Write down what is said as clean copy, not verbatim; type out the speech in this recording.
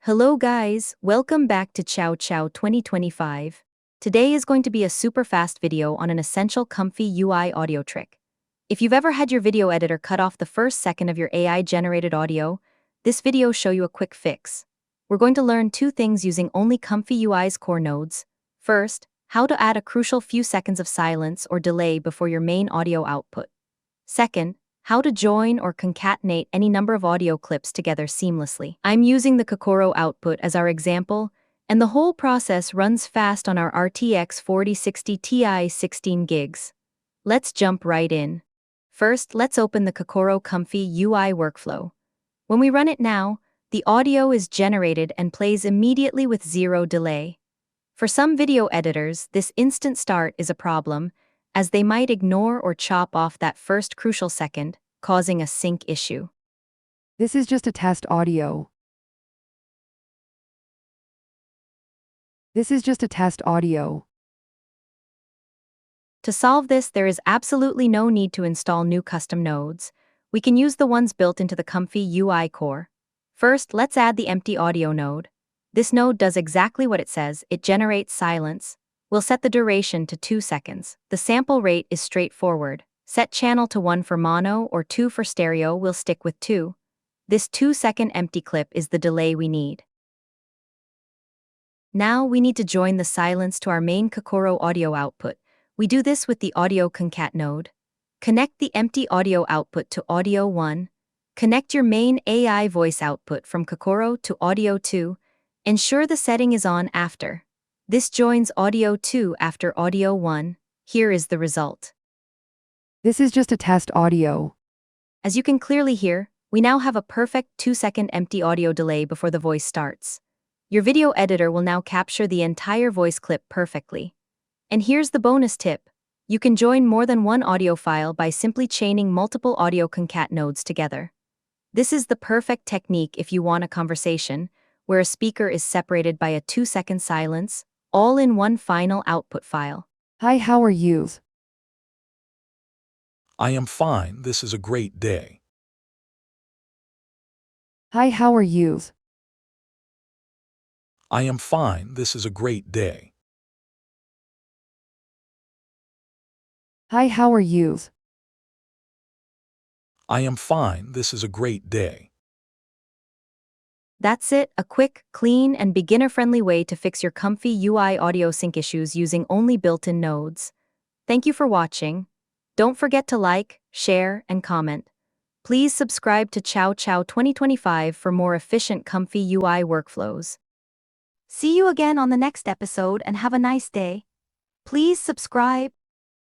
Hello guys, welcome back to Chow Chow 2025. Today is going to be a super fast video on an essential ComfyUI audio trick. If you've ever had your video editor cut off the first second of your AI-generated audio, this video will show you a quick fix. We're going to learn two things using only ComfyUI's core nodes. First, how to add a crucial few seconds of silence or delay before your main audio output. Second, how to join or concatenate any number of audio clips together seamlessly. I'm using the Kokoro output as our example, and the whole process runs fast on our RTX 4060 Ti 16 gigs. Let's jump right in. First, let's open the Kokoro ComfyUI workflow. When we run it now, the audio is generated and plays immediately with zero delay. For some video editors, this instant start is a problem, as they might ignore or chop off that first crucial second, causing a sync issue. This is just a test audio. This is just a test audio. To solve this, there is absolutely no need to install new custom nodes. We can use the ones built into the ComfyUI core. First, let's add the empty audio node. This node does exactly what it says, it generates silence. We'll set the duration to 2 seconds. The sample rate is straightforward. Set channel to 1 for mono or 2 for stereo, we'll stick with 2. This 2-second empty clip is the delay we need. Now we need to join the silence to our main Kokoro audio output. We do this with the audio concat node. Connect the empty audio output to audio 1. Connect your main AI voice output from Kokoro to audio 2. Ensure the setting is on after. This joins audio 2 after audio 1. Here is the result. This is just a test audio. As you can clearly hear, we now have a perfect 2-second empty audio delay before the voice starts. Your video editor will now capture the entire voice clip perfectly. And here's the bonus tip. You can join more than one audio file by simply chaining multiple audio concat nodes together. This is the perfect technique if you want a conversation where a speaker is separated by a 2-second silence, all in one final output file. Hi, how are you? I am fine, this is a great day. Hi, how are you? I am fine, this is a great day. Hi, how are you? I am fine, this is a great day. That's it, a quick, clean, and beginner-friendly way to fix your ComfyUI audio sync issues using only built-in nodes. Thank you for watching. Don't forget to like, share, and comment. Please subscribe to Chow Chow 2025 for more efficient ComfyUI workflows. See you again on the next episode and have a nice day. Please subscribe.